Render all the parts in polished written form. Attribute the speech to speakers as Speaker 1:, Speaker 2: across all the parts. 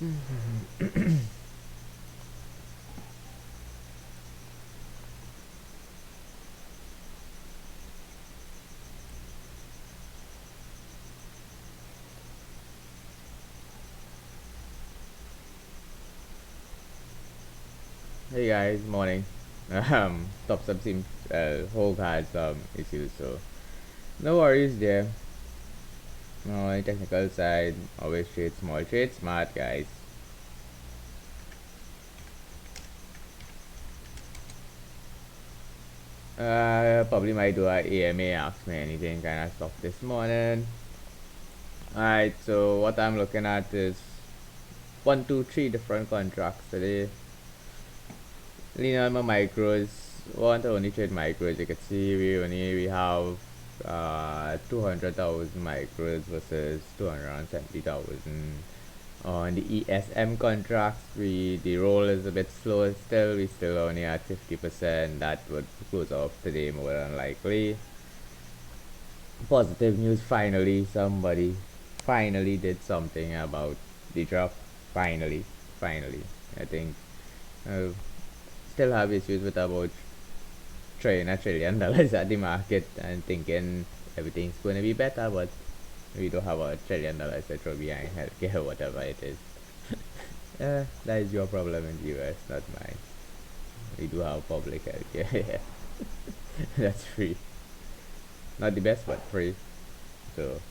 Speaker 1: Hey guys, morning. Top sub seems Hulk had some issues, so no worries there. No, on the technical side, always trade small, trade smart, guys. Probably might do a AMA ask me anything kind of stuff this morning. Alright, so what I'm looking at is one, two, three different contracts today. Lean on my micros. Want to only trade micros. You can see we have 200,000 micros versus 270,000 on the ESM contracts. The roll is a bit slow still. We still only at 50%. That would close off today more than likely. Positive news, finally somebody finally did something about the drop. Finally, I think uh, still have issues with about trillion $1 trillion at the market and thinking everything's going to be better, but we don't have $1 trillion to throw behind healthcare, whatever it is. That is your problem in the US, not mine. We do have public healthcare. That's free. Not the best, but free. So,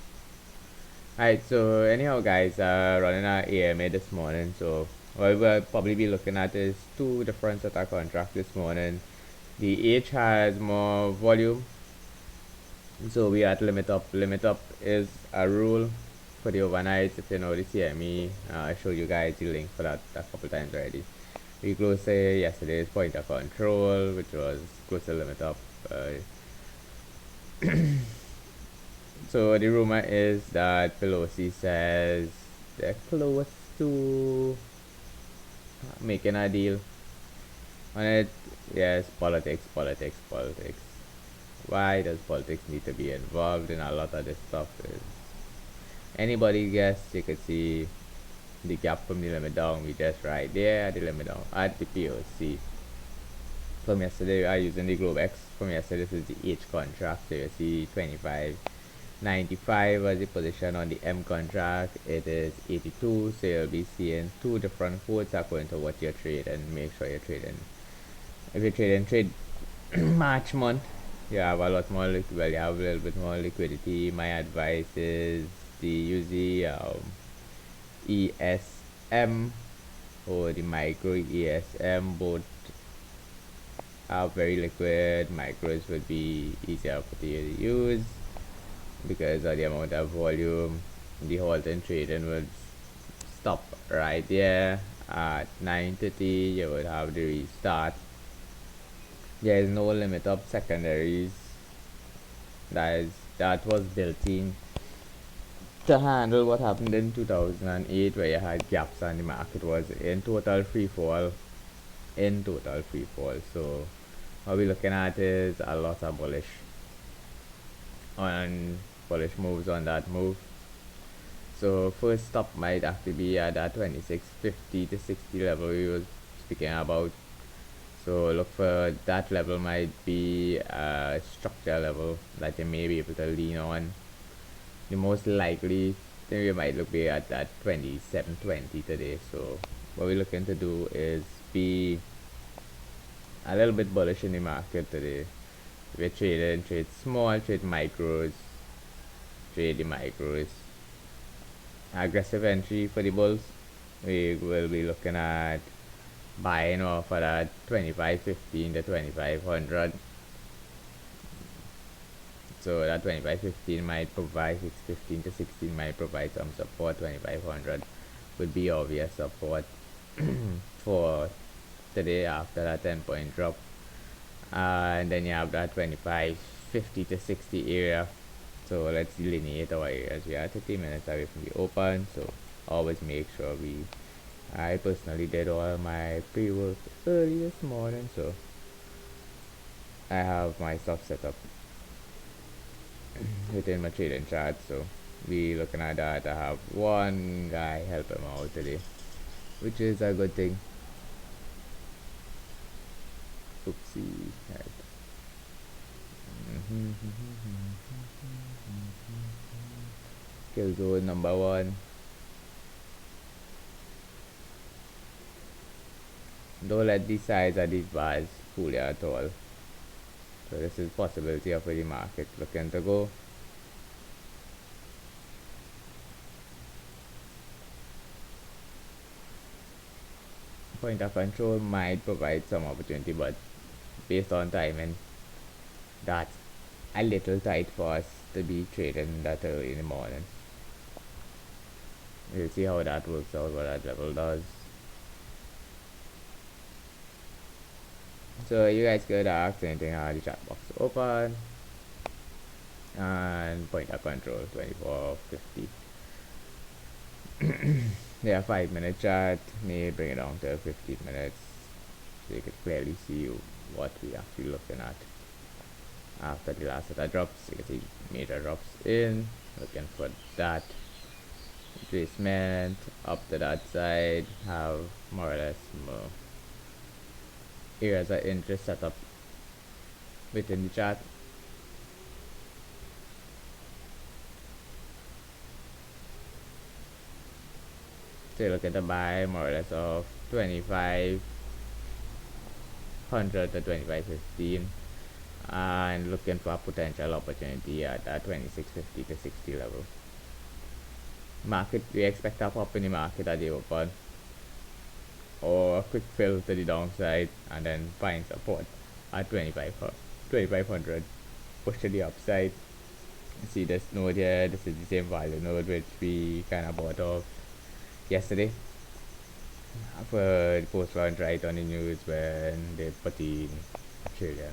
Speaker 1: alright, so anyhow, guys, running our AMA this morning. So, what we'll probably be looking at is two different set of contracts this morning. The H has more volume, so we at limit up. Limit up is a rule for the overnights. If you know the CME, I showed you guys the link for that a couple times already. We closed yesterday's point of control, which was close to limit up. So the rumor is that Pelosi says they're close to making a deal on it. Yes, politics. Why does politics need to be involved in a lot of this stuff? Is anybody guess? You could see the gap from the limit down. We just right there at the limit down at the POC. From yesterday, I using the Globex. From yesterday, this is the H contract. So you see 25.95 as the position on the M contract. It is 82. So you'll be seeing two different quotes according to what you're trading. Make sure you're trading. If you're trading trade March month, you have a lot more well, you have a little bit more liquidity. My advice is to use the ESM or the micro ESM. Both are very liquid. Micros would be easier for you to use because of the amount of volume. The halt in trading would stop right there at 9:30. You would have the restart. There is no limit of secondaries that was built in to handle what happened in 2008 where you had gaps and the market was in total free fall. So what we're looking at is a lot of bullish moves on that move. So first stop might have to be at that 26.50 to 60 level we were speaking about. So look for that level might be a structure level that you may be able to lean on. The most likely thing we might look at that 27.20 today. So what we're looking to do is be a little bit bullish in the market today. We're trading, trade small, trade micros, trade the micros. Aggressive entry for the bulls. We will be looking at buying off at that 25.15 to 2500. So that 25.15 might provide 6.15 to 16 might provide some support. 2500 would be obvious support for today after that 10-point drop. And then you have that 25.50 to 60 area. So let's delineate our areas. We are 30 minutes away from the open, so always make sure I personally did all my pre-work early this morning, so I have my stuff set up within my trading chart. So we looking at that. I have one guy help him out today. which is a good thing. Oopsie. Right. Kill zone number one. Don't let the size of these bars fool you at all. So this is possibility of where the market looking to go. Point of control might provide some opportunity, but based on timing, that's a little tight for us to be trading that early in the morning. We'll see how that works out, what that level does. So you guys could ask anything on the chat box open, and point of control 2450. Yeah, 5 minute chat, may bring it down to 15 minutes so you could clearly see what we actually looking at. After the last set of drops, you can see major drops in, looking for that retracement up to that side, have more or less more areas of interest set up within the chart. So you look at the buy more or less of 2500 to 2515 and looking for a potential opportunity at that 2650 to 60 level. Market, we expect a pop in the market at the open or a quick fill to the downside and then find support at 2500, push to the upside. See this node here, this is the same value node which we kind of bought off yesterday for the post launch right on the news when they put in $1 trillion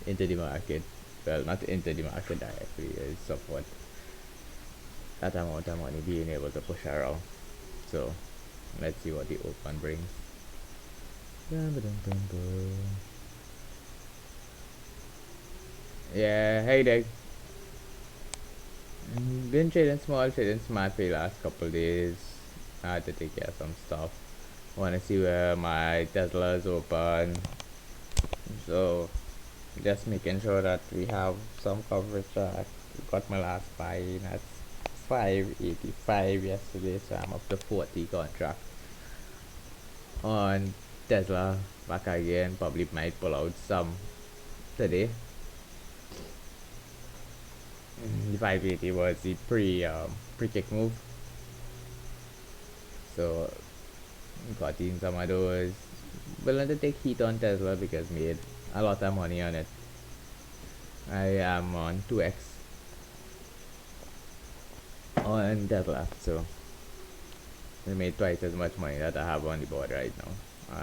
Speaker 1: into the market. Well, not into the market directly, it's support that amount of money being able to push around. So let's see what the open brings. Yeah, hey there. Been trading small, trading smart for the last couple days. I had to take care of some stuff. Wanna see where my Tesla is open. So just making sure that we have some coverage. Got my last buy in at 585 yesterday, so I'm up to 40 contract on Tesla. Back again, probably might pull out some today. The 580 was the pre-kick move, so got in some of those. Willing to take heat on Tesla because made a lot of money on it. I am on 2x on Tesla, so I made twice as much money that I have on the board right now.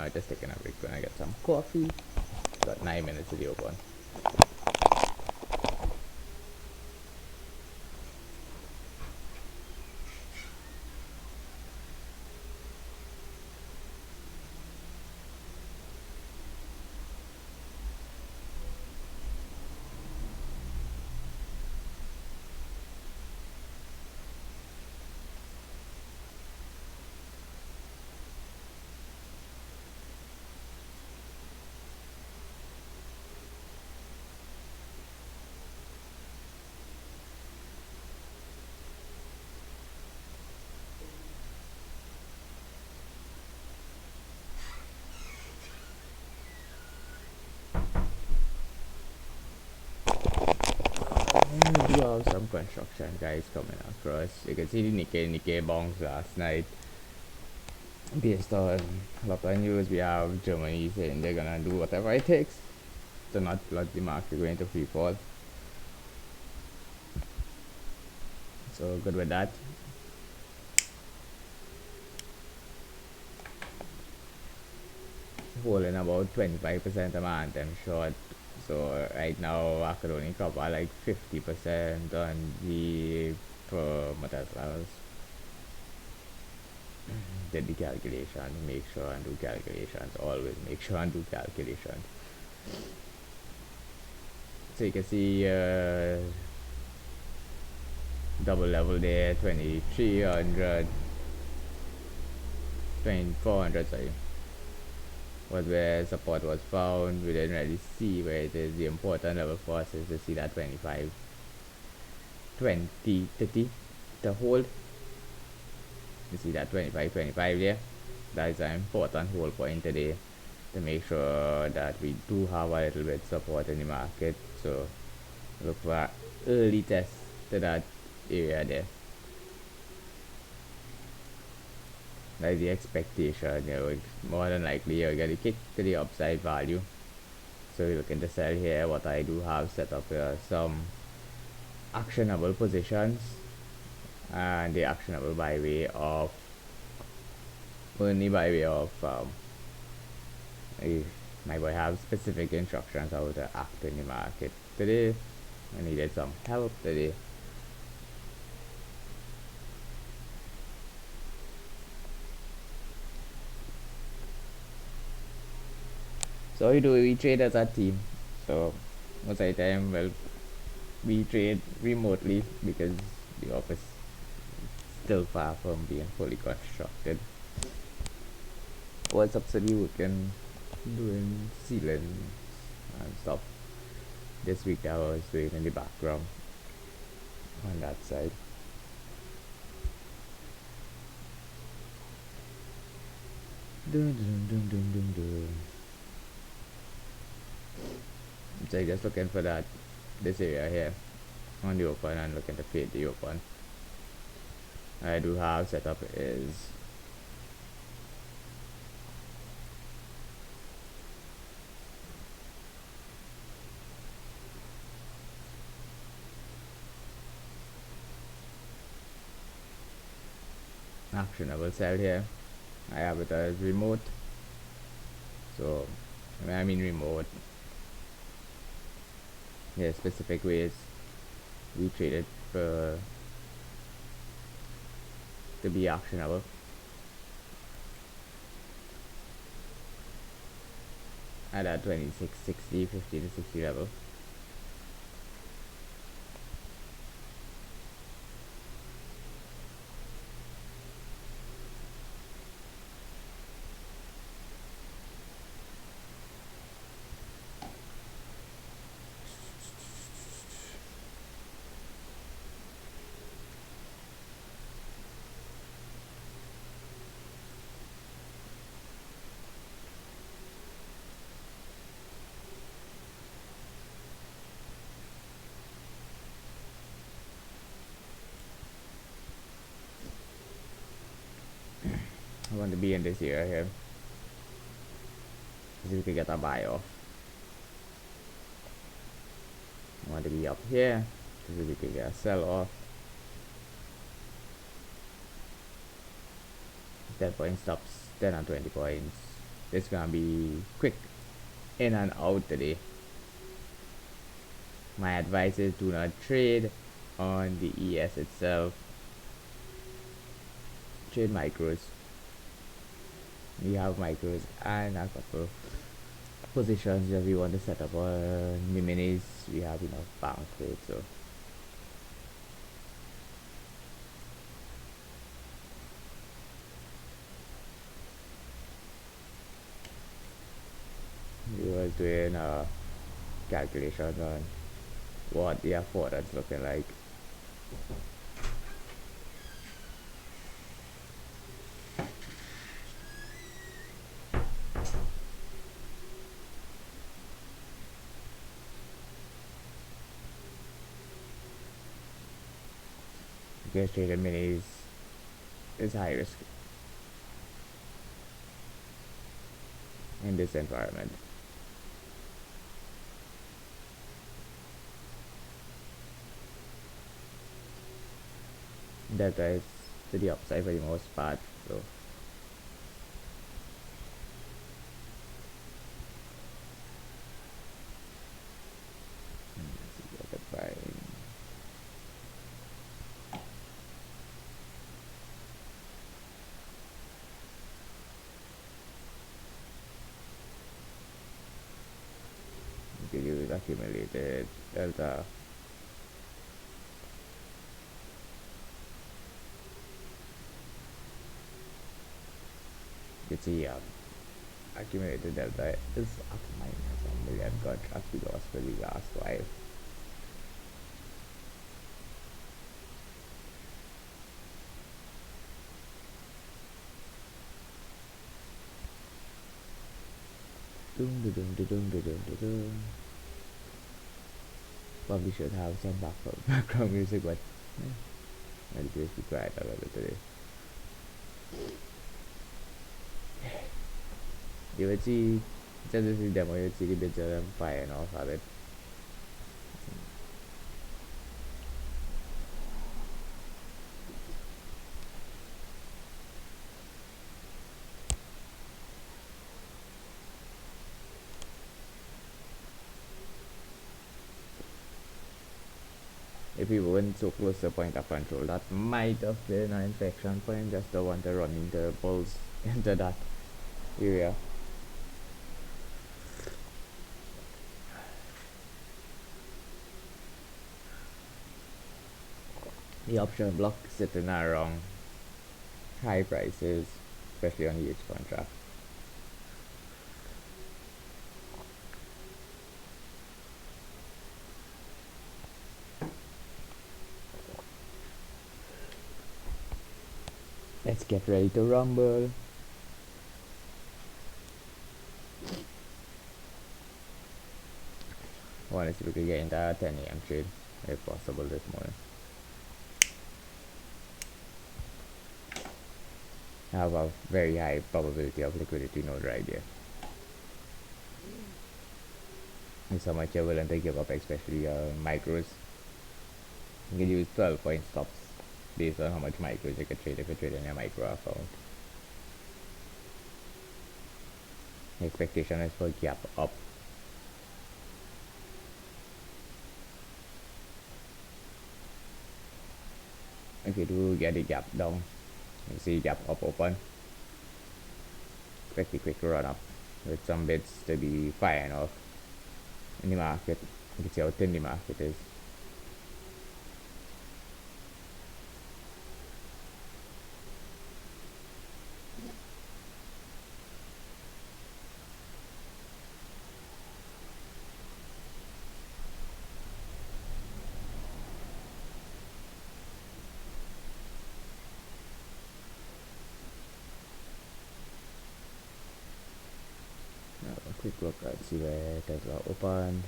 Speaker 1: Just taking a break when I get some coffee. Got 9 minutes to the open. We do have some construction guys coming across. You can see the Nikkei bounce last night. Based on a lot of news, we have Germany saying they're gonna do whatever it takes to not let the market go into free fall. So good with that. Holding about 25% of my anthem short. So right now I could only cover like 50% on the Teslas. Did the calculation, make sure and do calculations. Always make sure and do calculations. So you can see double level there, 2300. 2400, sorry, was where support was found. We didn't really see where it is. The important level for us is to see that 25, 20, 30 to hold. You see that 25, 25 there. That is an important hold point today to make sure that we do have a little bit support in the market. So look for early test to that area there. That is the expectation. More than likely you're going to kick to the upside value. So we're looking to sell here. What I do have set up here, some actionable positions, and the actionable by way of only by way of my boy have specific instructions how to act in the market today. I needed some help today. So we trade as a team. So most of the time, well, we trade remotely because the office is still far from being fully constructed. Was subsidy working, doing sealing and stuff this week that I was doing in the background on that side. Dun, dun, dun, dun, dun, dun. So just looking for that this area here on the open and looking to fade the open. I do have set up is actionable sell here. I have it as remote. So I mean remote. Yeah, specific ways we trade it for to be actionable. At that 26, 60, 50 to 60 level. I want to be in this area here. See if we can get a buy off. I want to be up here. See if we can get a sell off. 10 point stops, 10 and 20 points. It's gonna be quick in and out today. My advice is do not trade on the ES itself. Trade micros. We have micros and a couple positions that we want to set up on the minis. We have enough bank rate, so we was doing calculations on what the affordance looking like. Because trading minis is high risk in this environment. That is to the upside for the most part, so let's see what I can find. We can use accumulated delta. could see accumulated delta is up minus 1 million contracts we lost for the last while. Probably should have some background music, but I'll just be quiet a little bit today. You would see, just this demo, you would see the bits of them firing off of it. If we weren't so close to the point of control, that might have been an infection point. Just don't want to run into bulls into that area. The option block sitting around high prices, especially on the H contract. Let's get ready to rumble. I want to see if we can get into a 10 a.m. trade if possible this morning. I have a very high probability of liquidity node right here. It's how much you're willing to give up, especially micros. You can use 12-point stops based on how much micros you could trade if you trade in your micro account. The expectation is for gap up. If you do get the gap down, you see gap up open, expect a quick run up with some bids to be firing off in the market. You can see how thin the market is. A quick look at see where Tesla opened.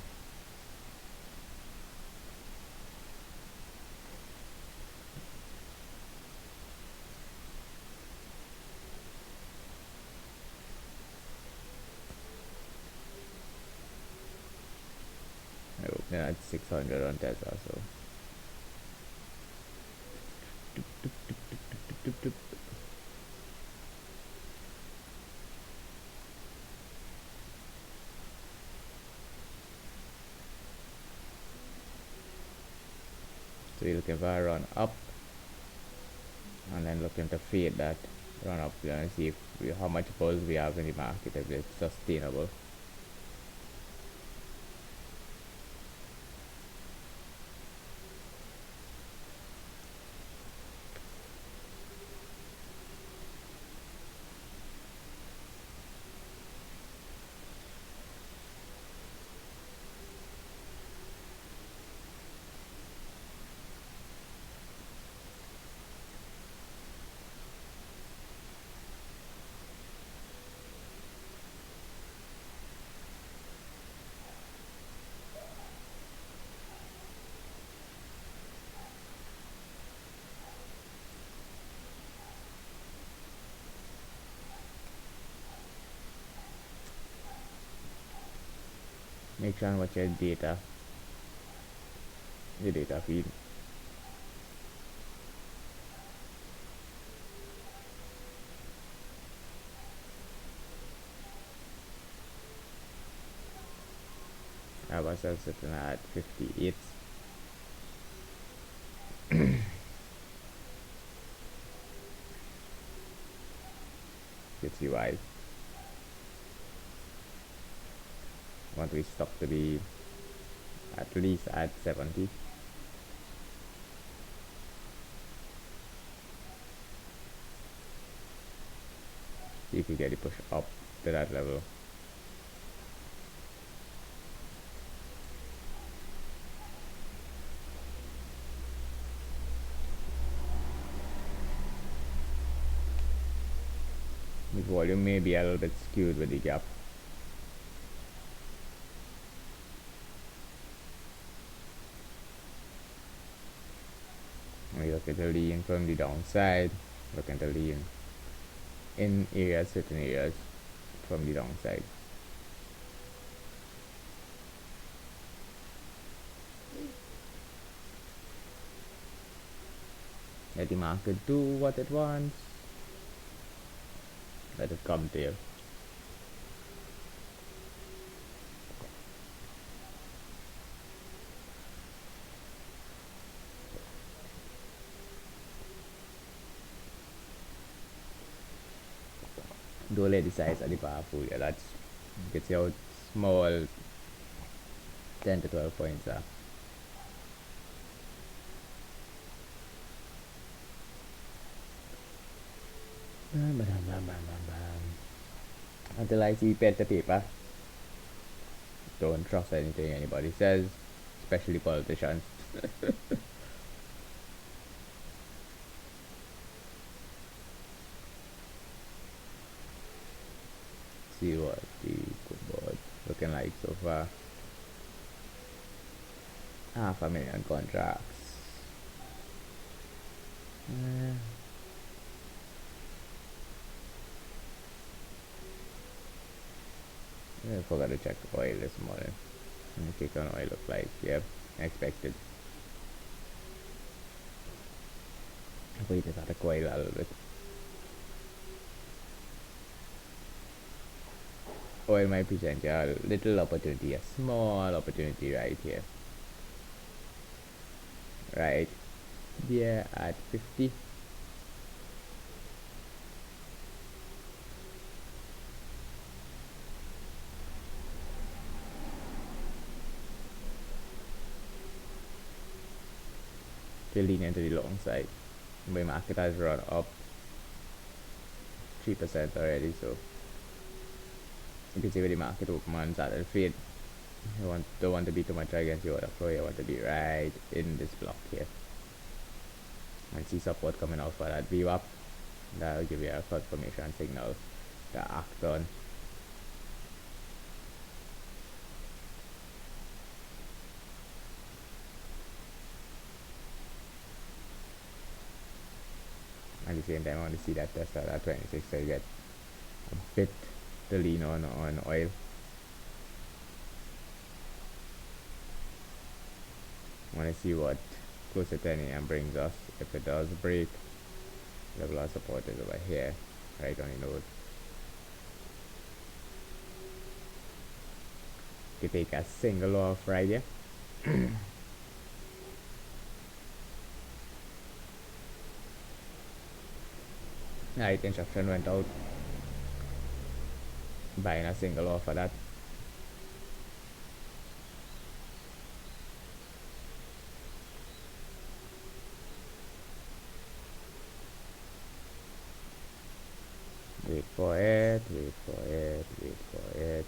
Speaker 1: I opened at 600 on Tesla, so we're looking for a run up and then looking to fade that run up and see if how much buzz we have in the market, if it's sustainable. Make sure and watch your data feed. I have ourselves sitting at 58. Gets you why. Want we stock to be at least at 70. See if we get it push up to that level. The volume may be a little bit skewed with the gap. We look at the lean from the downside, look at the lean in areas, certain areas from the downside. Let the market do what it wants. Let it come to you. Don't let the size of the bar fool you. That's gets you out small 10 to 12 points. Until I see pen to paper, don't trust anything anybody says, especially politicians. See what the good board looking like so far. 500,000 contracts. I forgot to check oil this morning. The kick on oil look like, yep, expected. We just had to coil a little bit. Oil might present you a little opportunity, a small opportunity right here. Right there at 50. To lean into the long side. The market has run up 3% already, so you can see where the market open and started to fade. You don't want to be too much against the order flow. You want to be right in this block here and see support coming out for that VWAP. That'll give you a confirmation signal to act on. At the same time, I want to see that test out at 26 so you get a bit to lean on oil. I want to see what close to 10 a.m. brings us. If it does break, level of support is over here, right on the node. You take a single off right here. Alright, instruction went out. Buying a single off for that. Wait for it, wait for it, wait for it.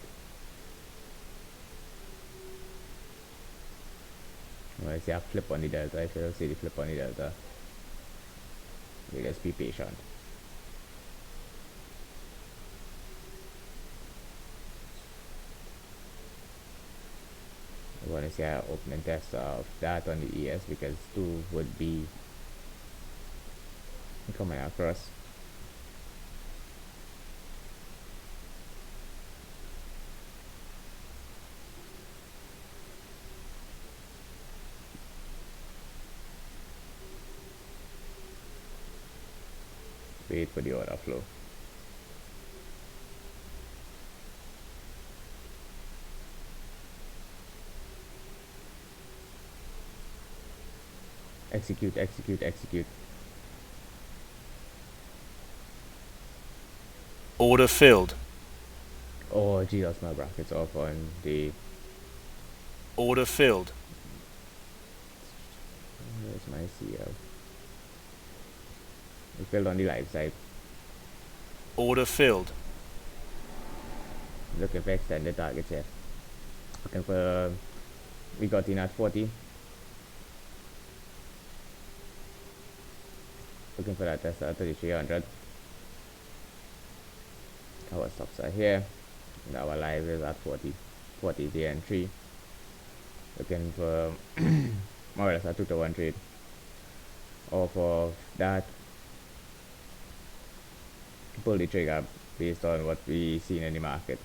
Speaker 1: I see a flip on the delta. If you don't see the flip on the delta, you just be patient. I want to see an opening test of that on the ES because 2 would be coming across. Wait for the order flow. Execute, execute, execute.
Speaker 2: Order filled.
Speaker 1: Oh, gee, that's my brackets off on the.
Speaker 2: Order filled.
Speaker 1: Where's my CL? It filled on the live side.
Speaker 2: Order filled.
Speaker 1: Looking for extended targets here. Looking for, we got in at 40. Looking for that test at 3300. Our stops are here. And our live is at 40, 40 and 3. Looking for more or less a 2-to-1 trade. Off of that, pull the trigger based on what we seen in the market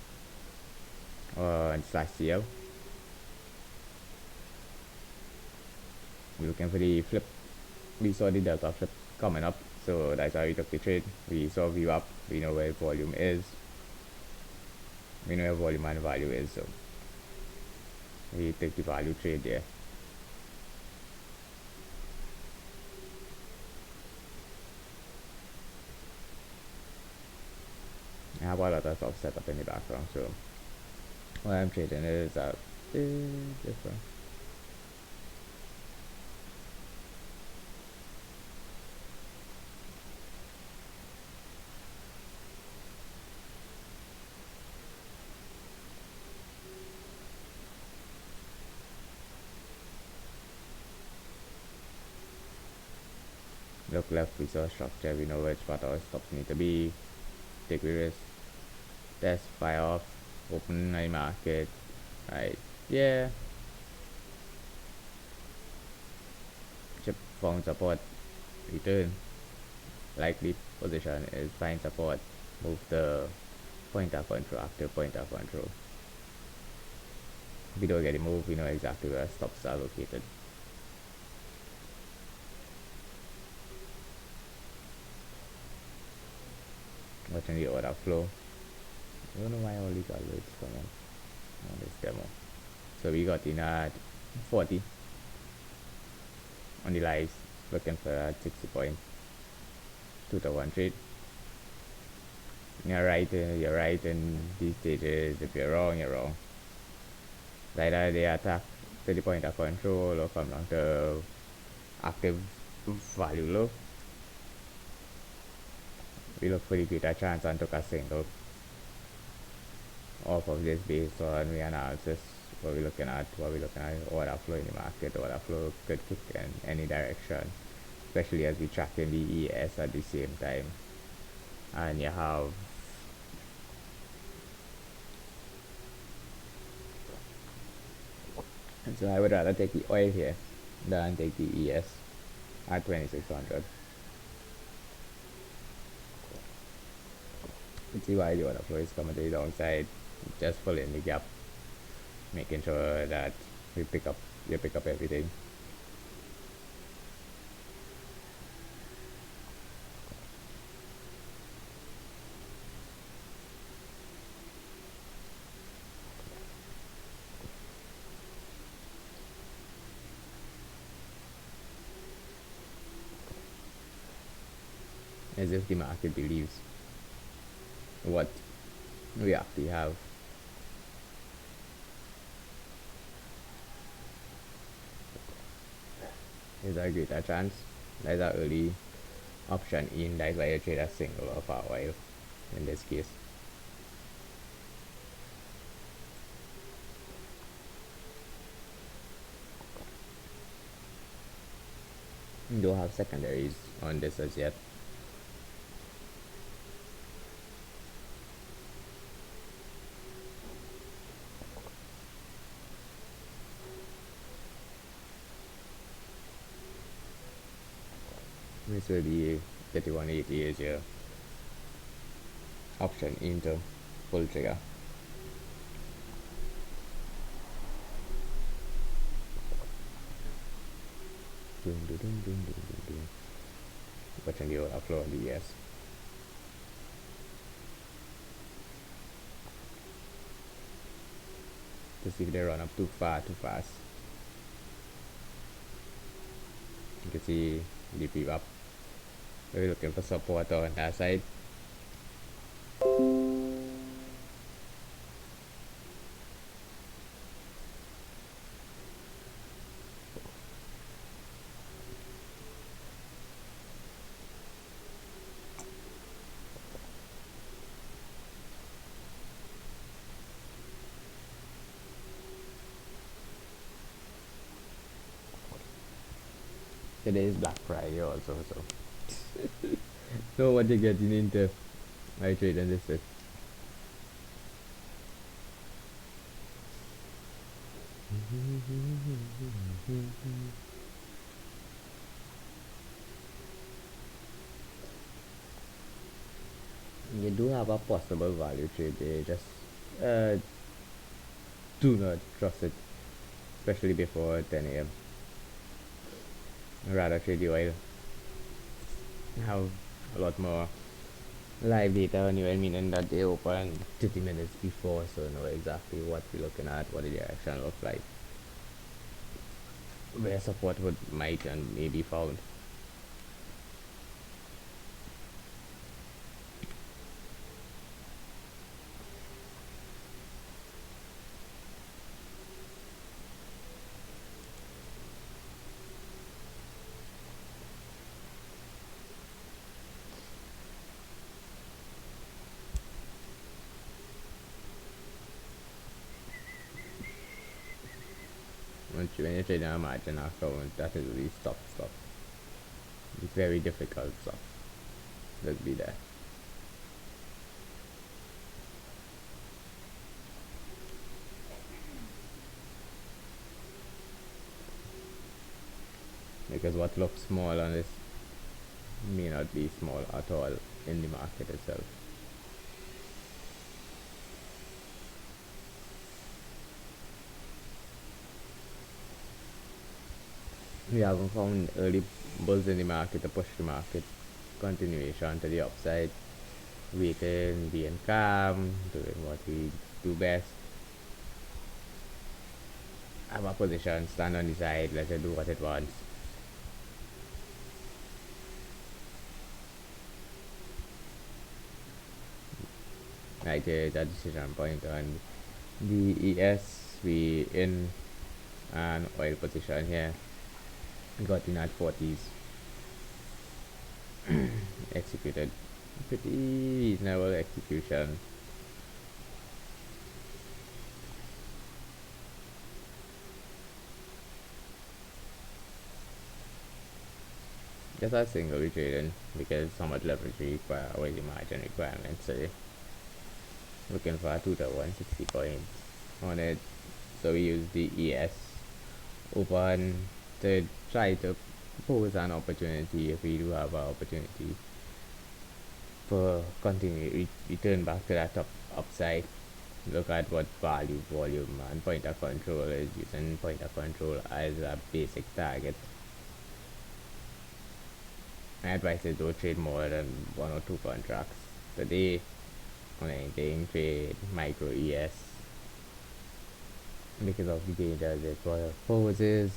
Speaker 1: and slash CL. We're looking for the flip. We saw the delta flip coming up, so that's why we took the trade. We saw view up. We know where volume is. We know where volume and value is, so we take the value trade there. I have a lot of stuff set up in the background, so what I'm trading is this one. Look left, we saw structure, we know which part our stops need to be. Take the risk, test, fire off, open a market, right? Yeah. Chip found support, return. Likely position is find support, move the pointer control, active pointer control. If we don't get it moved, we know exactly where stops are located. Watching the order flow. I don't know why all these alerts come on this demo. So we got in at 40 on the lives, looking for a 60 point 2-to-1 trade. You're right in these stages. If you're wrong, you're wrong. Either they attack to the point of control or come down to active value low. We look for the greater chance and took a single off of this based on the analysis. What we're looking at order flow in the market. Order flow could kick in any direction, especially as we tracking the ES at the same time. And you have so I would rather take the oil here than take the ES at 2600. Let's see why the order flow is coming to the downside. Just pull in the gap, making sure that you pick up everything. As if the market believes what we actually have. There's a greater chance. There's an early option in. That's why you trade a single of our oil in this case. We don't have secondaries on this as yet. This will be 3180 is your option into pull trigger. Watching the order flow on the ES. To see if they run up too fast. You can see the peep up. We're looking for support on that side. Today is Black Friday also, so know what you're getting into. I trade on this week. You do have a possible value trade there, just uh, do not trust it, especially before 10 a.m. Rather trade the oil. Have a lot more live data on you, meaning that they open 30 minutes before, so know exactly what we're looking at, what the direction looks like, where support would might and may be found. When you're trading a margin account, that is really tough stuff. It's very difficult stuff. Let's be there. Because what looks small on this may not be small at all in the market itself. We haven't found early bulls in the market to push the market continuation to the upside, waiting, being calm, doing what we do best. Have a position, stand on the side, let it do what it wants. Right here is a decision point on the ES. We in an oil position here. Got in at 40s. Executed. Pretty reasonable execution. Just a single trading because so much leverage require with the margin requirements. So looking for a 2 to 160 points on it. So we use the ES open to try to pose an opportunity if we do have an opportunity for continue return back to that upside. Look at what value, volume, and point of control is, using point of control as a basic target. My advice is don't trade more than 1 or 2 contracts today on anything. Trade micro ES because of the dangers it poses.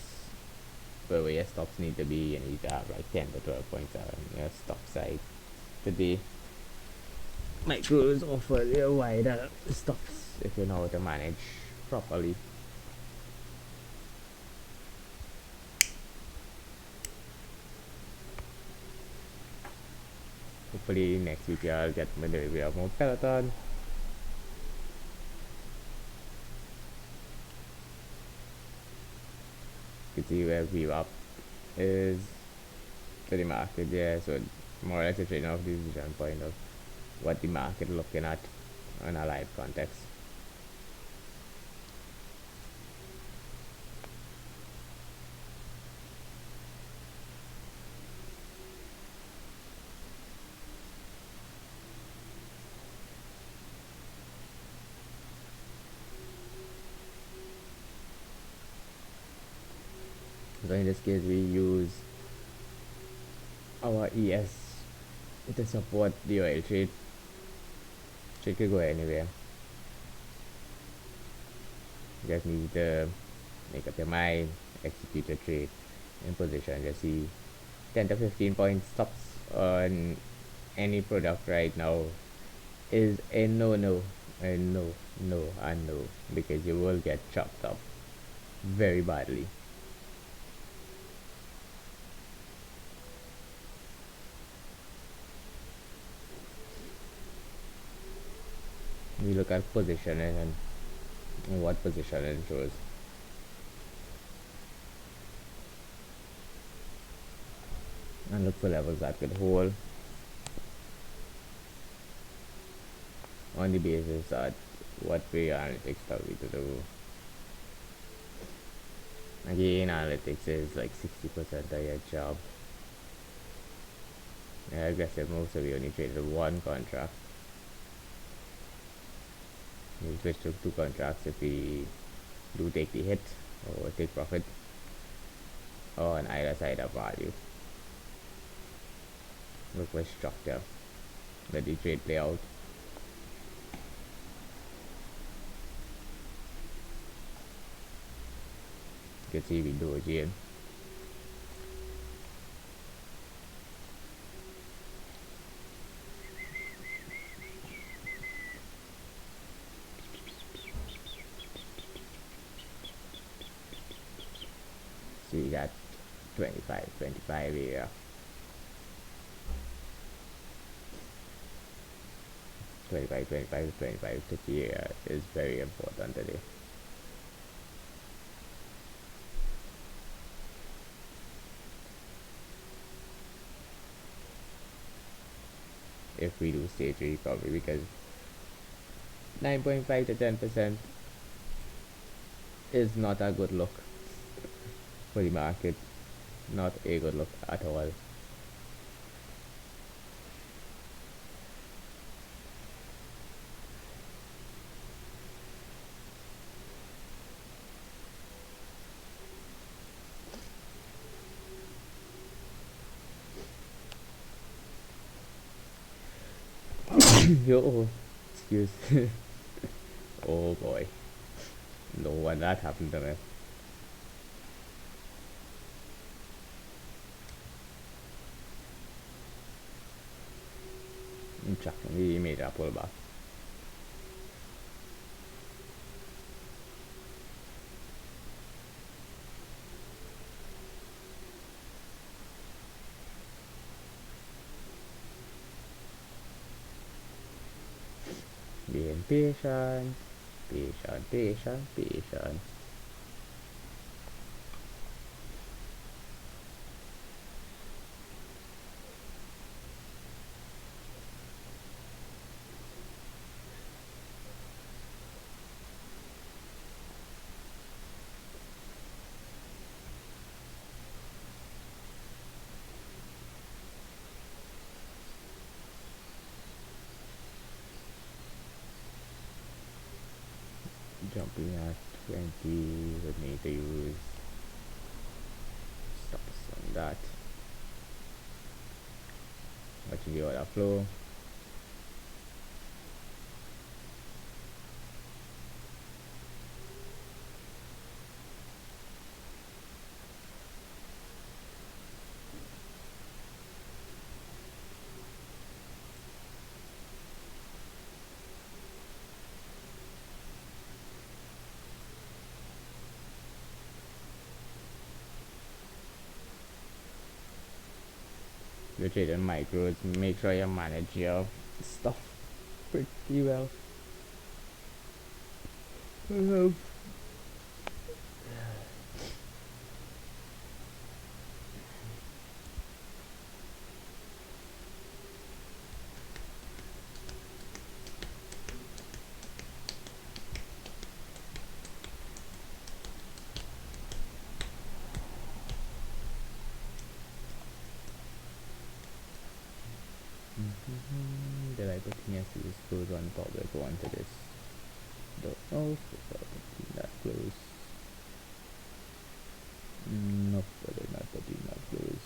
Speaker 1: But where your stops need to be, you need to have like 10 to 12 points on your stop side today. Micros offer you wider stops if you know how to manage properly. Hopefully next week I'll get my delivery of more Peloton. You can see where view up is to the market there, so more or less a trading off the decision point of what the market looking at in a live context. So in this case we use our ES to support the oil trade. Trade could go anywhere. You just need to make up your mind, execute a trade in position. Just see 10 to 15 point stops on any product right now is a no, and no, because you will get chopped up very badly. We look at positioning and what positioning shows. and look for levels that could hold on the basis that what we analytics tell me to do. Again, analytics is like 60% of your job. Aggressive moves, so we only traded one contract. We switch to two contracts if we do take the hit or take profit on either side of value. Look for structure. Let the trade play out. You can see we do again. So we got 25 here. 25 50 here is very important today. If we do stage recovery, because 9.5 to 10% is not a good look for the market. Not a good look at all. Yo, excuse. Oh boy, no one that happened to me. We made a pullback. Being patient, patient. Jumping at 20, would need to use stops on that. Watching the order flow. You're trading micros, make sure you manage your stuff pretty well. Did I put TNC's close on public go onto this? Don't know if I that close. Nope, I did not put that close.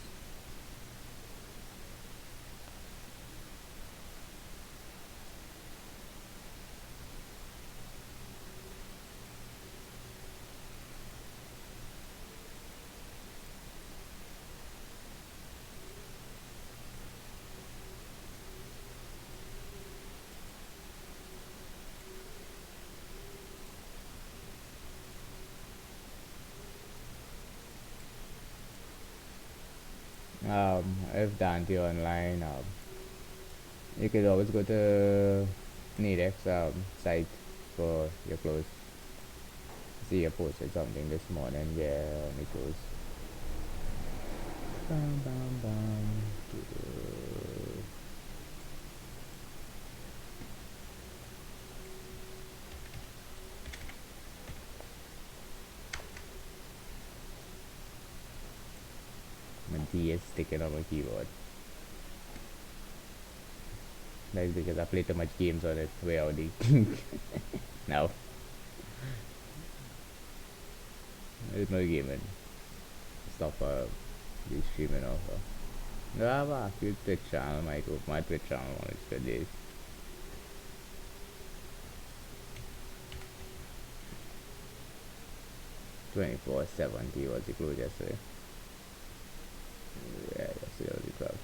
Speaker 1: If Dante online, you could always go to Nedex site for your clothes. See, I posted something this morning, yeah, on the clothes. Bam, bam, bam. My D is sticking on my keyboard. That's because I play too much games on it. Way out the now. There's no gaming stuff be streaming off. No, I have a few Twitch channel. Might open my Twitch channel one of these good days. "24/7" was the close yesterday. Yeah, yesterday was the club.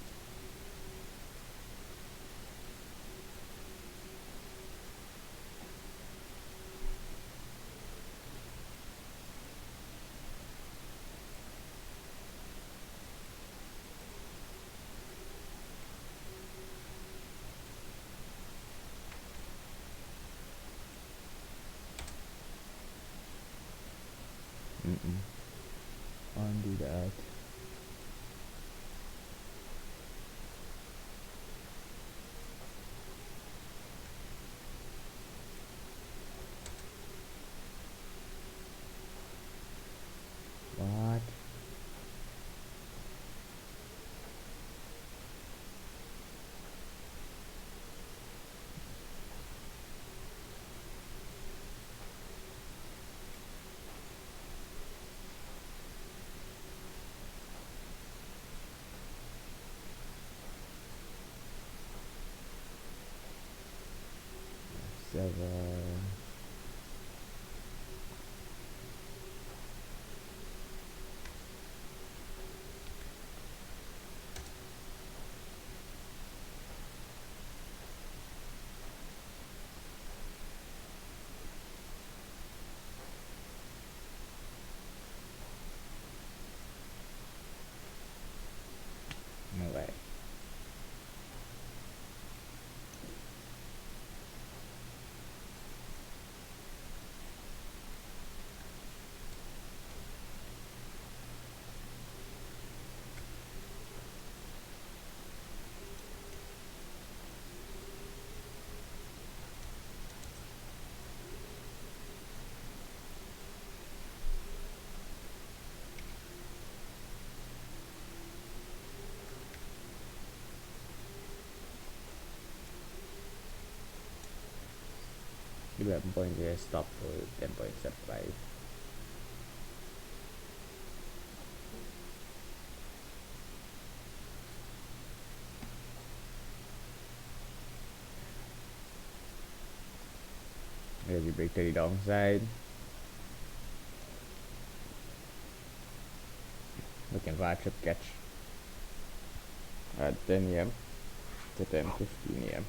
Speaker 1: Undo that. What? Seven. No way. "11 point here, stop for 10.75. There's the break to the downside. Looking for a trip catch at 10 a.m. to 10:15 a.m.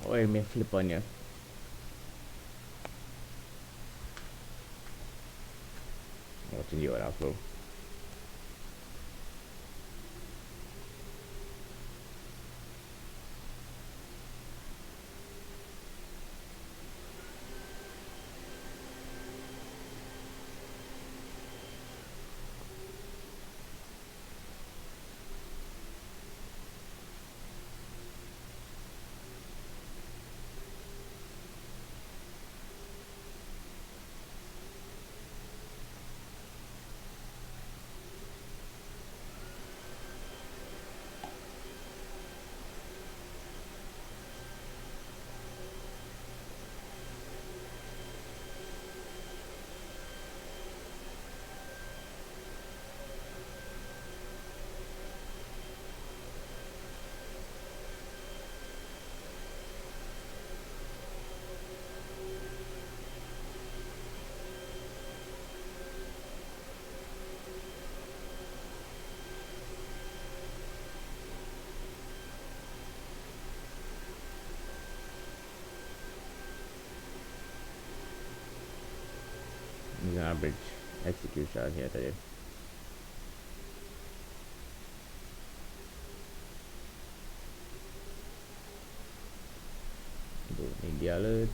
Speaker 1: Oil may flip on you. Watching you on flow. He's an average execution here today. Don't need the alert.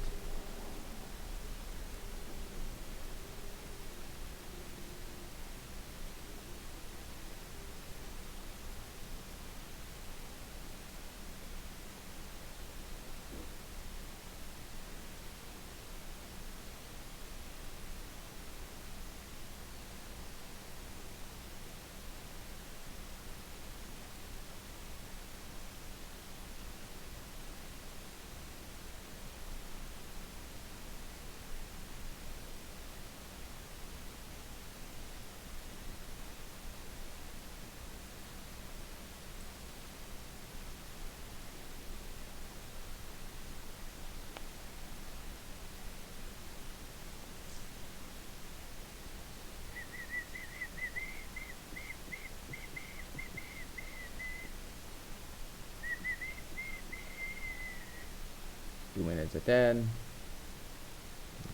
Speaker 1: minutes of 10.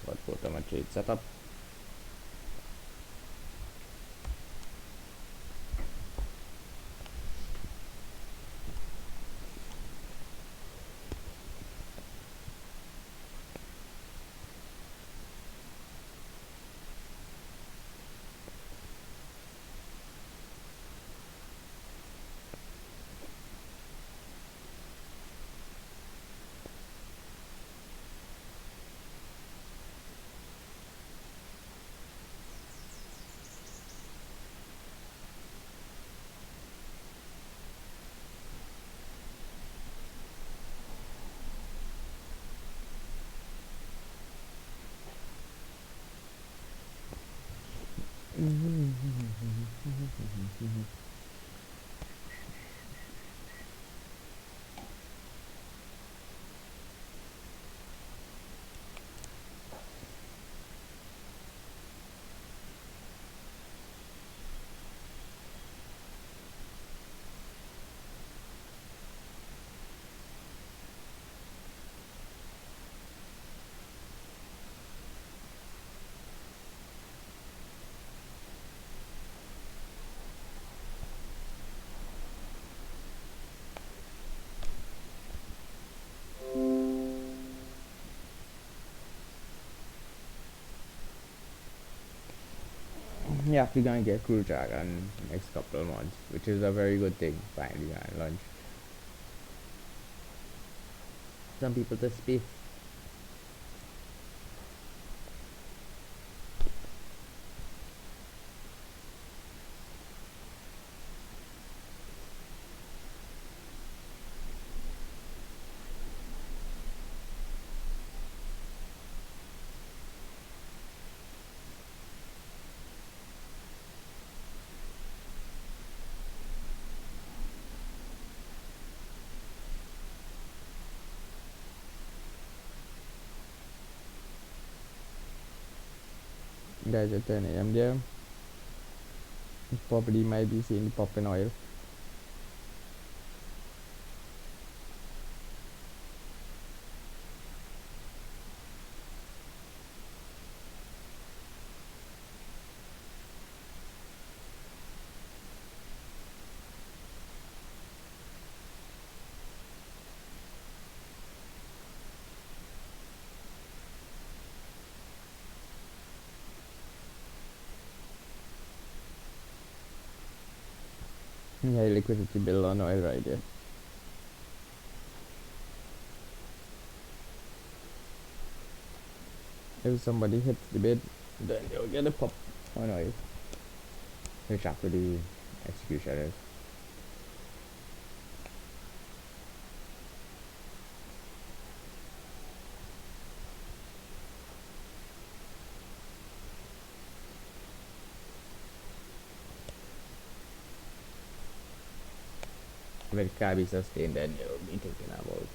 Speaker 1: Got both of my trades set up. Yeah, we're gonna get crude dragon next couple of months, which is a very good thing. Finally, gonna launch some people to space. Guys at 10 a.m. there. Probably might be seeing pop in oil. Yeah, liquidity bill on oil right there. If somebody hits the bid, then you'll get a pop on oil. Which after the execution is. If it can be sustained, then you'll be thinking about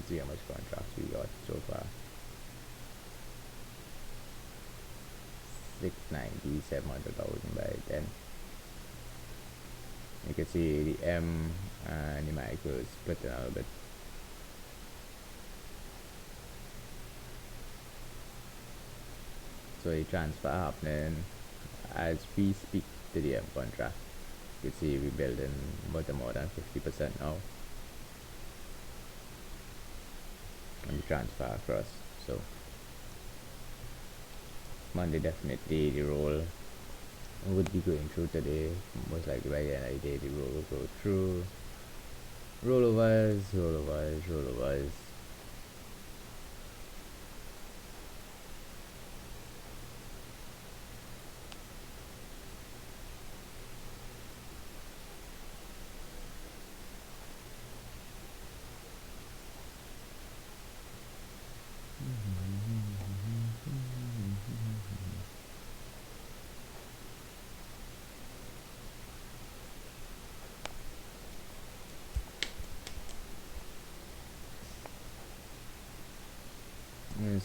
Speaker 1: see how much contracts we got so far. 690, 700,000 by 10. You can see the M and the micro is splitting a little bit. So the transfer happening as we speak to the M contract. You can see we're building more than 50% now. And the transfer across. So Monday definitely the roll would be going through today. Most likely by the end of the day the roll will go through. Rollovers, rollovers, rollovers.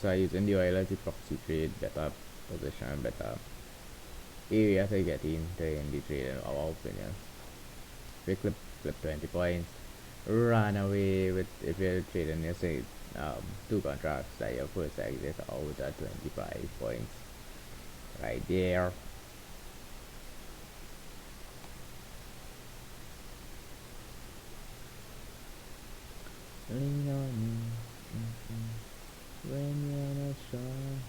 Speaker 1: So I using the oil as a proxy trade, better position, better area to get into in the trade in our opinion. We clip 20 points, run away with if you're trading you say two contracts that your first exit out at 25 points right there. Lean on me when you're not strong,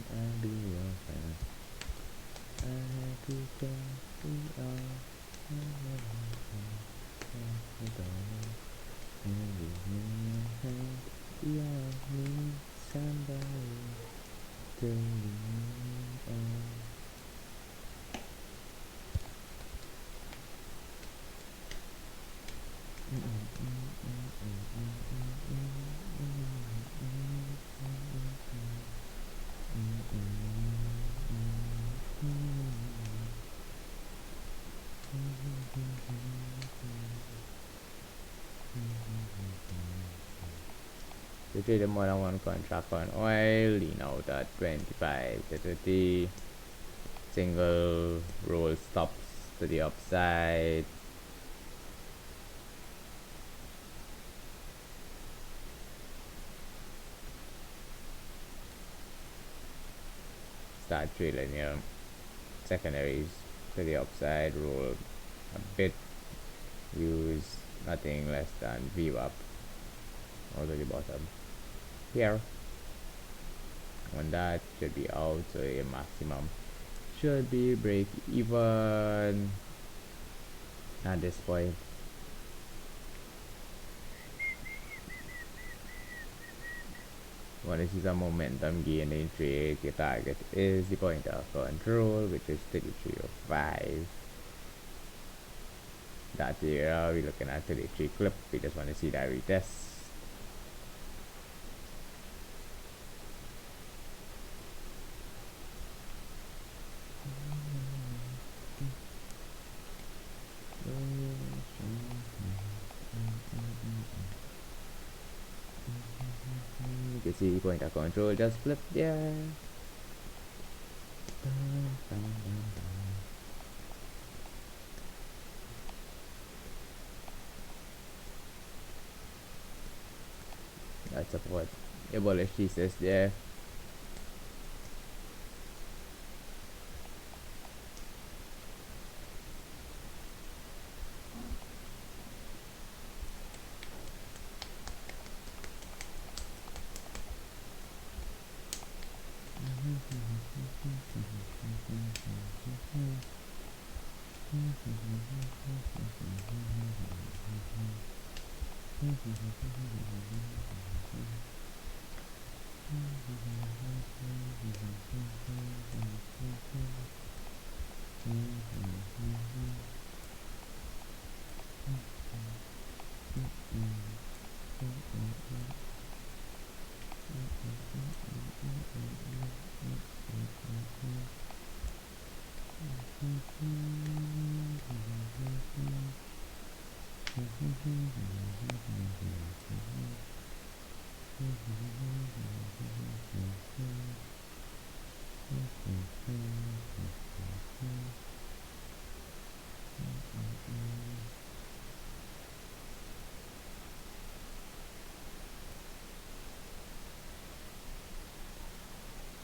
Speaker 1: I'll be your friend. I have to tell you all. Yeah, I need somebody to lean on. To trade more than one contract on oil, lean out at 25 to 30. Single roll stops to the upside. Start trading your secondaries to the upside, roll a bit, use nothing less than VWAP all to the bottom here. On that should be out, so a maximum should be break even at this point. Want to see some momentum gain in trade, your target is the point of control, which is 3305. That area we're looking at 33 clip, we just want to see that retest. You can see point of control just flip there. That's support your bullish thesis there.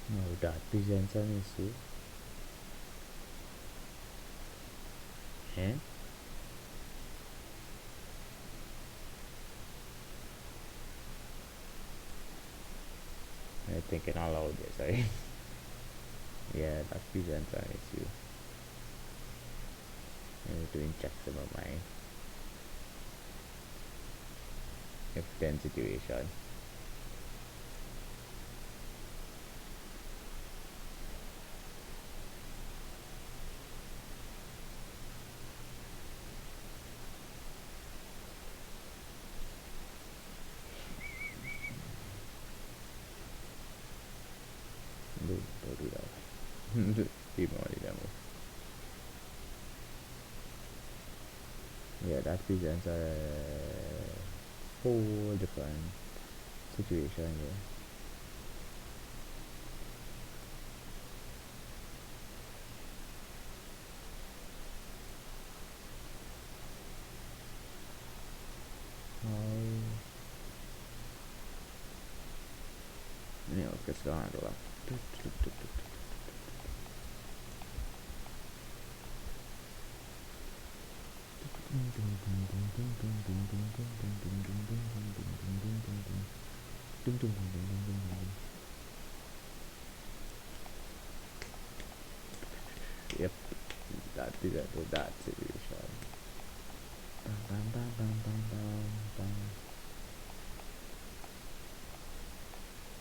Speaker 1: No, that presents an issue. Eh? I'm thinking out loud there, sorry. Yeah, that presents an issue. I'm doing checks in my mind. If then situation. Don't do that. Keep on the demo. Yeah, that presents a whole different situation here. Qu'est-ce qu'on a là? Yep, that is that situation. Bam, bam, bam, bam, bam, bam, bam.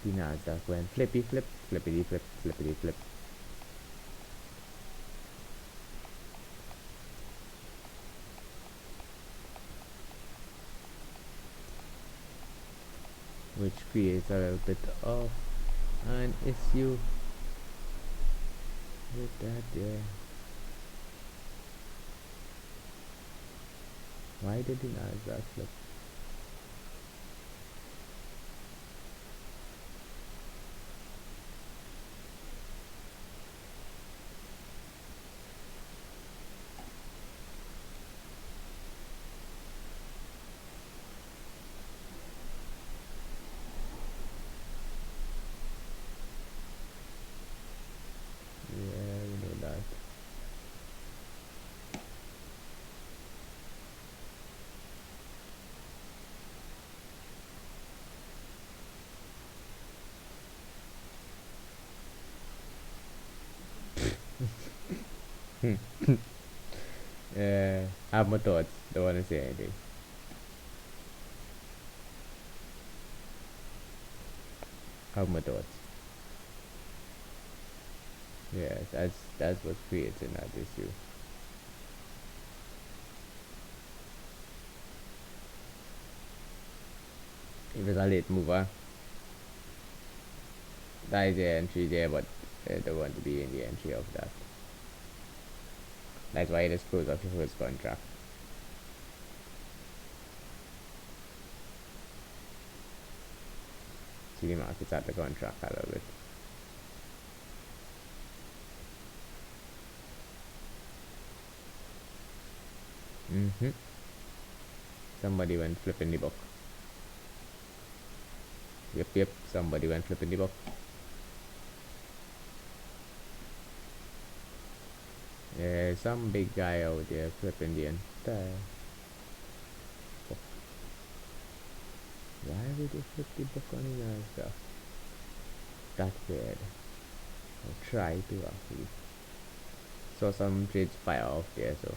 Speaker 1: The Nasdaq went flippy flip, flippity flip, flippity flip. Which creates a little bit of an issue with that there. Why did the Nasdaq flip? Yeah, we know that. I have my thoughts. Don't want to say anything. I have my thoughts. Yes, that's what creates that issue. If it's a late mover, that is the entry there, but I don't want to be in the entry of that. That's why it is close off your first contract. See the markets at the contract a little bit. Somebody went flipping the book. Yep, somebody went flipping the book. Yeah, some big guy out there flipping the entire book. Why would they flip the book on the Nasdaq? That's weird. I'll try to actually. Saw some trades fire off there, so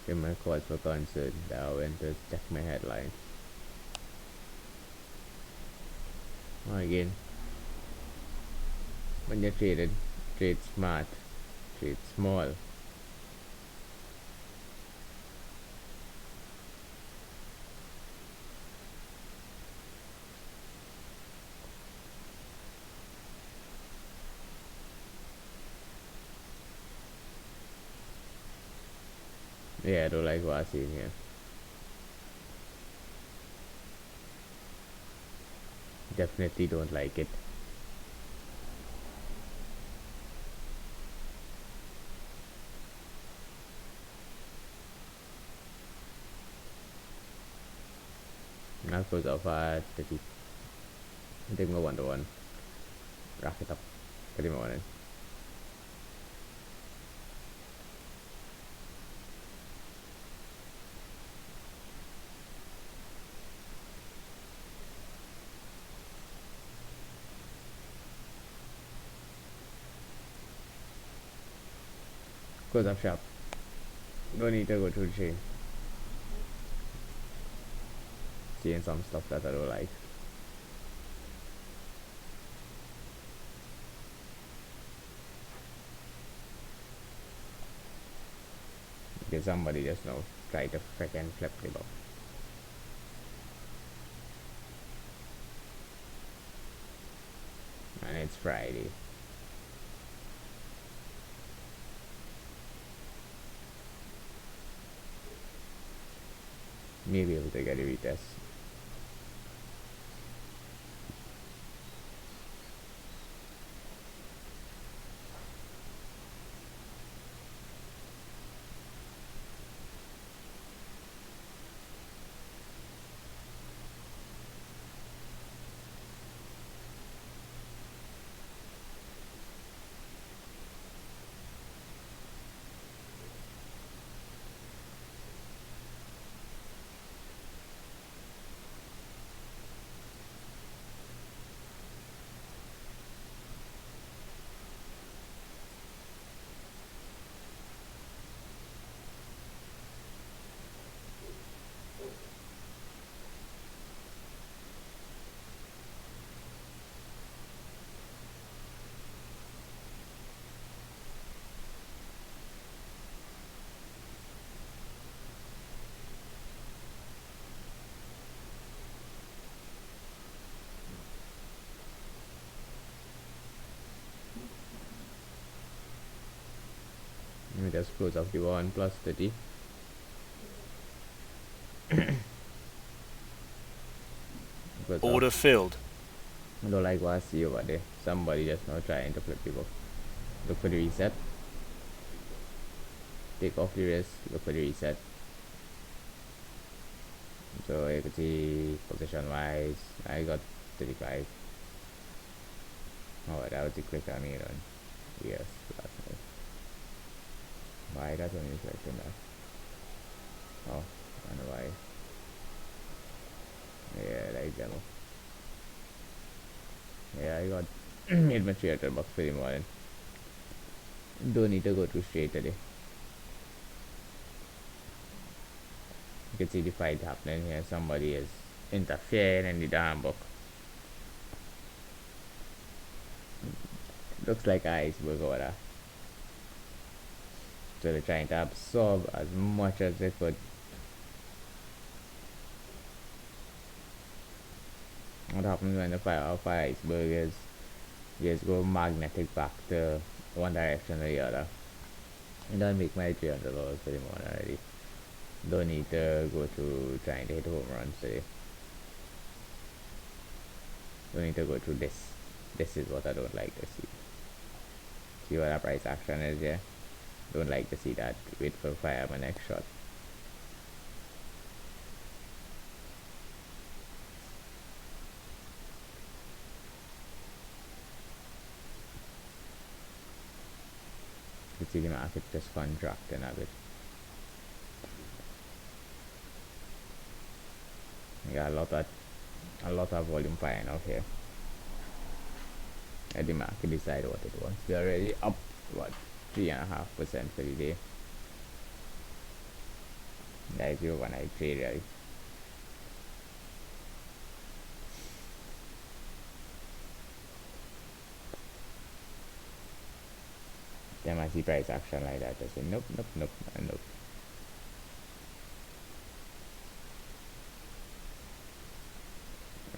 Speaker 1: it might cause for concern that I went to check my headlines. Again, when you're traded, trade smart, trade small. Yeah, I don't like what I see in here. Definitely don't like it. Now goes off at 30. I think go 1 to 1. Wrap it up. 30 morning. Goes up sharp. Don't need to go through the chain. Seeing some stuff that I don't like. Because somebody just now try to freaking flip the book. And it's Friday. Maybe able to get a retest. just close off the one plus 30. Close off.
Speaker 2: Order filled.
Speaker 1: I don't like what I see over there. Somebody just now trying to flip the book. Look for the reset. Take off the risk. Look for the reset. So you can see position wise, I got 35. Oh, that was the click on me on. Yes, last night. Why that's only reflecting that? Oh, I don't know why. Yeah, like demo. Yeah, I got made my 300 bucks for the morning. Don't need to go too straight today. You can see the fight happening here. Somebody is interfering in the damn book. Looks like an iceberg over there. So they're trying to absorb as much as they could. What happens when the fire iceberg is you just go magnetic back to one direction or the other. And I'll make my $300 for the morning already. Don't need to go through trying to hit home runs today. Don't need to go through this. This is what I don't like to see. See what our price action is here? Don't like to see that. Wait for fire my next shot. You see the market just contracting a bit. We got a lot of volume firing out here. And the market decide what it wants. We're already up what 3.5% for the day. That is your overnight trade really. Then I see price action like that. I say nope, nope, nope, and nope.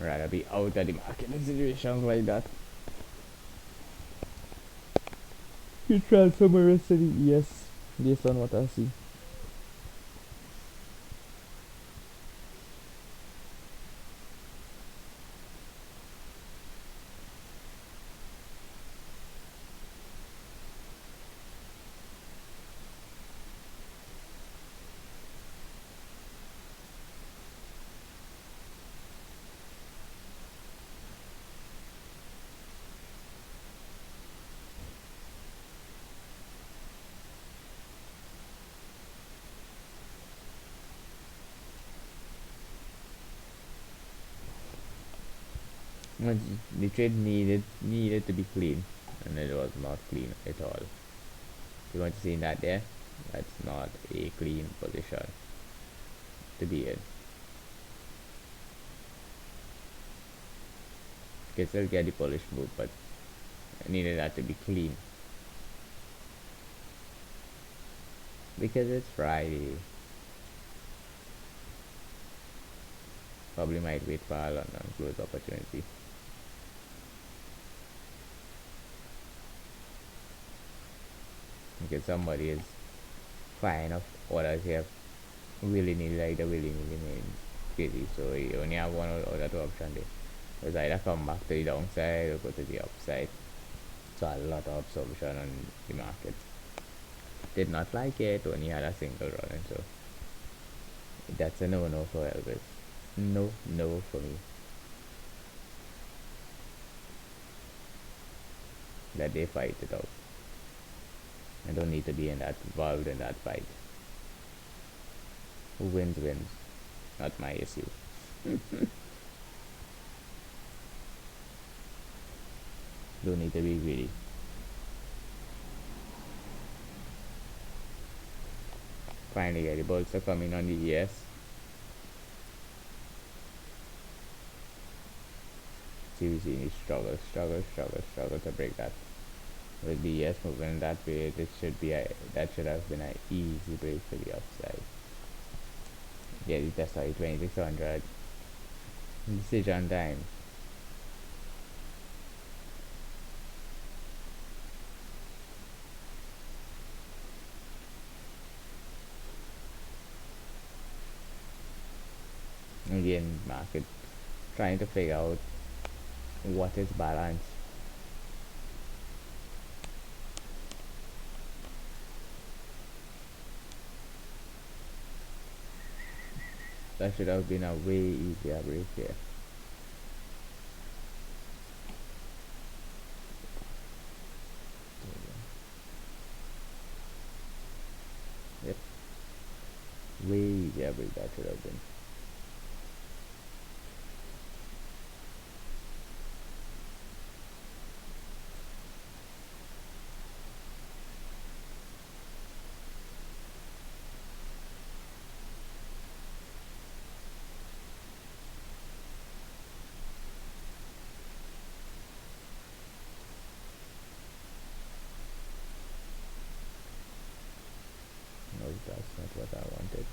Speaker 1: Rather be out of the market in situations like that. You transfer my rest of the ES based on what I see. The trade needed to be clean, and it was not clean at all. You want to see that there? That's not a clean position to be in. You can still get the polished move, but I needed that to be clean because it's Friday. Probably might wait for a London close opportunity. Because somebody is fine of orders here willy-nilly, like the willy-nilly crazy. So you only have one or two option there. It's either come back to the downside or go to the upside. So a lot of absorption on the market. Did not like it, only had a single run, so that's a no for Elvis. No for me. Let they fight it out. I don't need to be involved in that fight. Who wins wins. Not my issue. Don't need to be greedy. Finally, the bolts are coming on the ES. CVC struggle to break that. With the ES moving that way, that should have been an easy break for the upside. Yeah, the Tesla 2600. Decision time. Again, market trying to figure out what is balance. That should have been a way easier break here. Yep, way easier break that should have been. No, that's not what I wanted.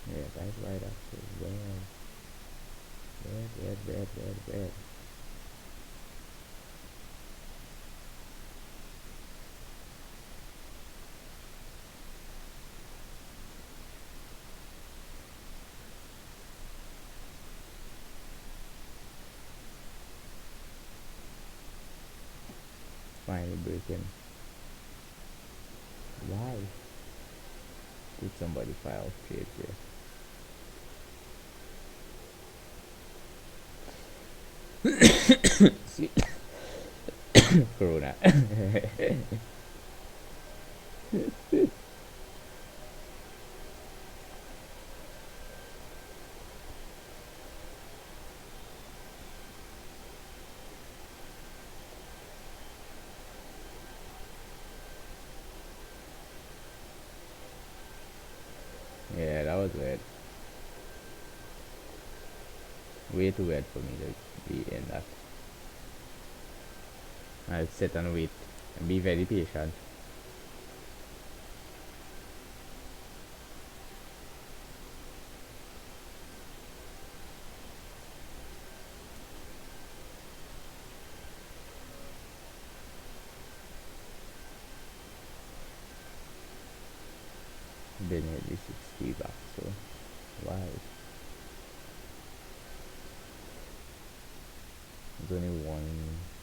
Speaker 1: Yeah, that's right actually. Where? Finally breaking. Why did somebody file trades here? See, Corona. Yeah, that was weird. Way too weird for me to be in that. I'll sit and wait and be very patient. Been nearly 60 back, so why? There's only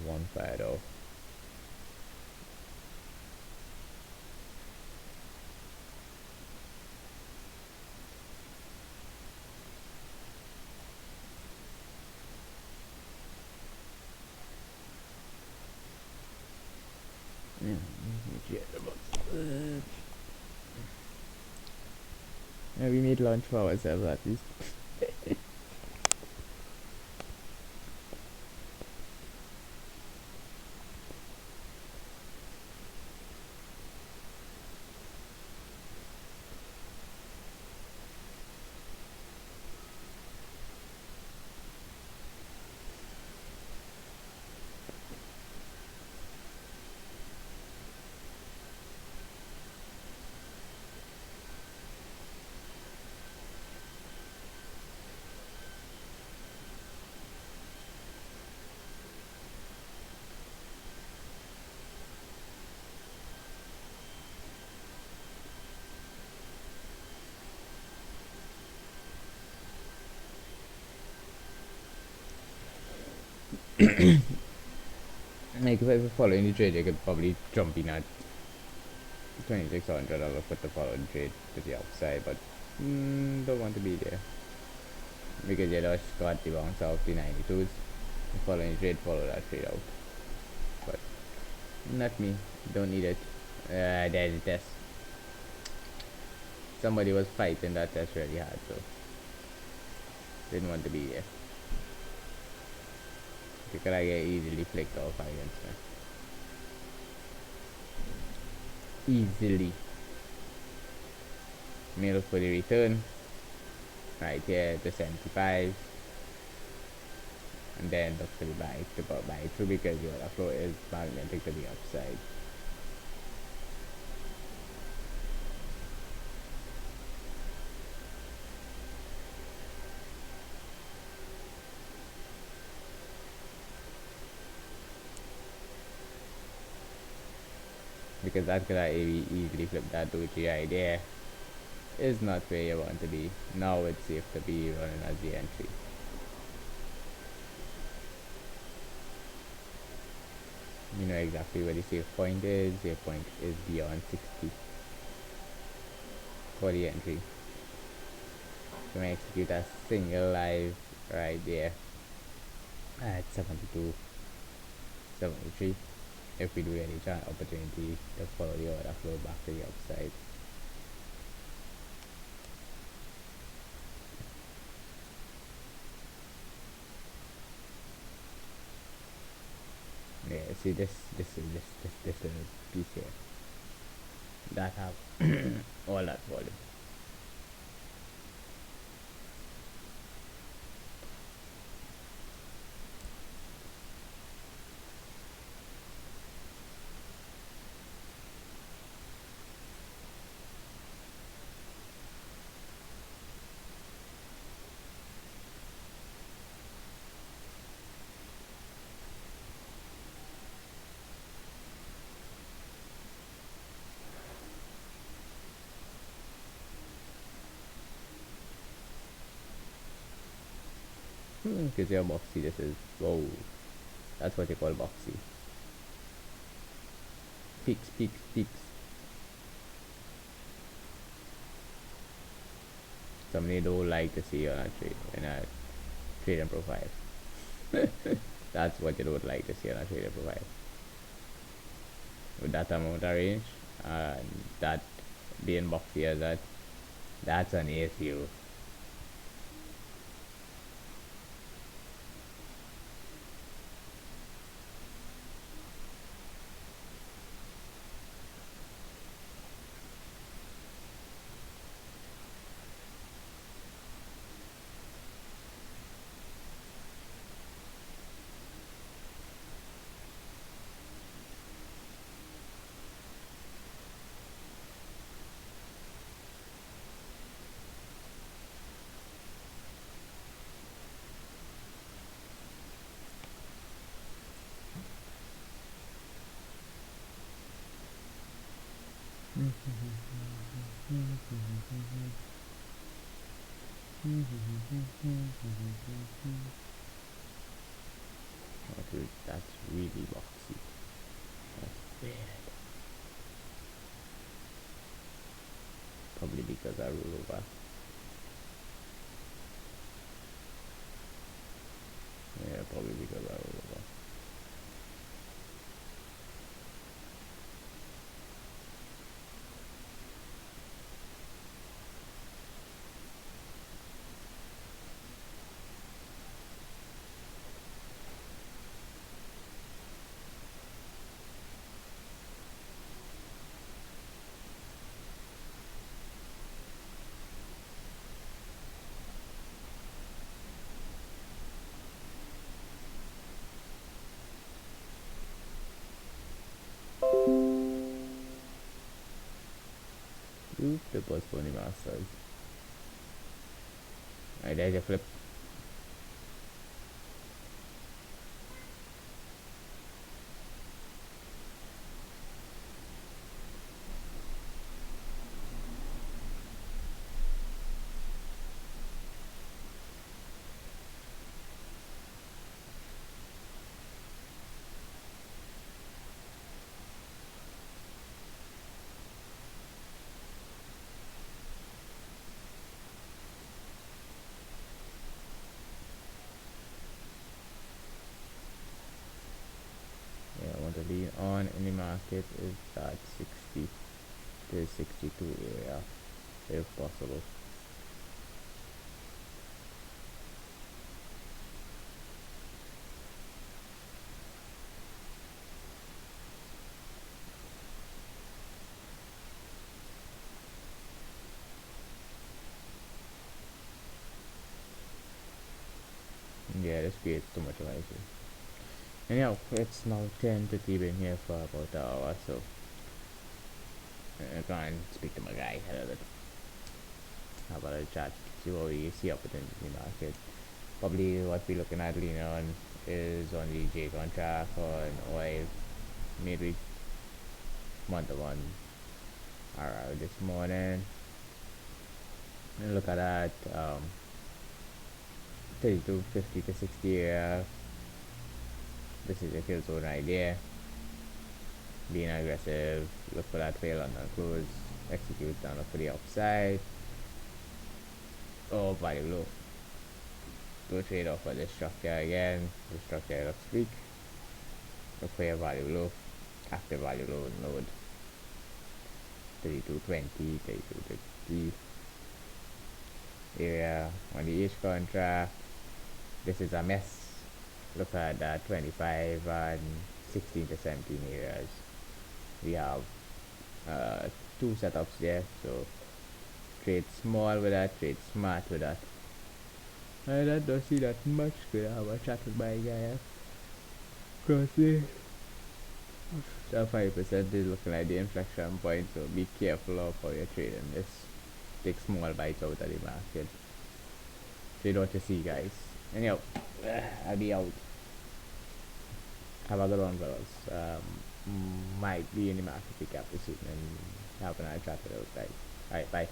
Speaker 1: one fired off. Yeah, yeah, we made lunch for ourselves at least. Like if I were following the trade, I could probably jump in at 2600. I'll put the following trade to the upside, but don't want to be there because you just got the bounce off the 92s. The following trade, follow that trade out, but not me. Don't need it. There's a test. Somebody was fighting that test really hard, so didn't want to be there because I get easily flicked off against me. Easily. Middle for the return. Right here to 75. And then look for the buy through because your flow is magnetic to the upside. because that could easily flip that to GI there is not where you want to be. Now it's safe to be running as the entry. You know exactly where the safe point is. Safe point is beyond 60 for the entry. So we execute a single live right there at 72, 73. If we do any opportunity to follow the order flow back to the upside. Yeah, see this little piece here that have all that volume. Because you're boxy, this is whoa. That's what you call boxy. Peaks, peaks, peaks. Somebody don't like to see on a trade in a trading profile. That's what you don't like to see on a trading profile. With that amount of range and that being boxy as that, that's an issue. That's really boxy. That's weird. Probably because I roll over. Yeah, probably because I roll over. Oop, the postponing masters. Alright, there's a flip. Yeah, I want to lean on in the market is that 60 to 62 area if possible. Yeah, this creates too much noise. Anyhow, it's now 10 to keep in here for about an hour, so I'm going to speak to my guy a little bit. How about a chat? See what we see opportunities in the market. Probably what we're looking at leaning on is on the J contract or an oil midweek. month to month. Alright, this morning, look at that 32, 50 to 60 area. This is a kill zone right there. Being aggressive, look for that fail on the close, execute down, look for the upside. Oh, value low. Go trade off for this structure again. The structure looks weak. Look for your value low. Active value low node. 3220, 3250 area on the H contract. This is a mess. Look at that 25 and 16 to 17 areas. We have two setups there, so trade small with that, trade smart with that. I don't see that much. Could have a chat with my guy. Crossly. That 5% is looking like the inflection point, so be careful of how you're trading this. Take small bites out of the market. Trade what you see, guys. Anyhow, I'll be out. Have a good one, fellas. Might be in the market pick up this evening. Have a nice chat with those guys. Alright, bye.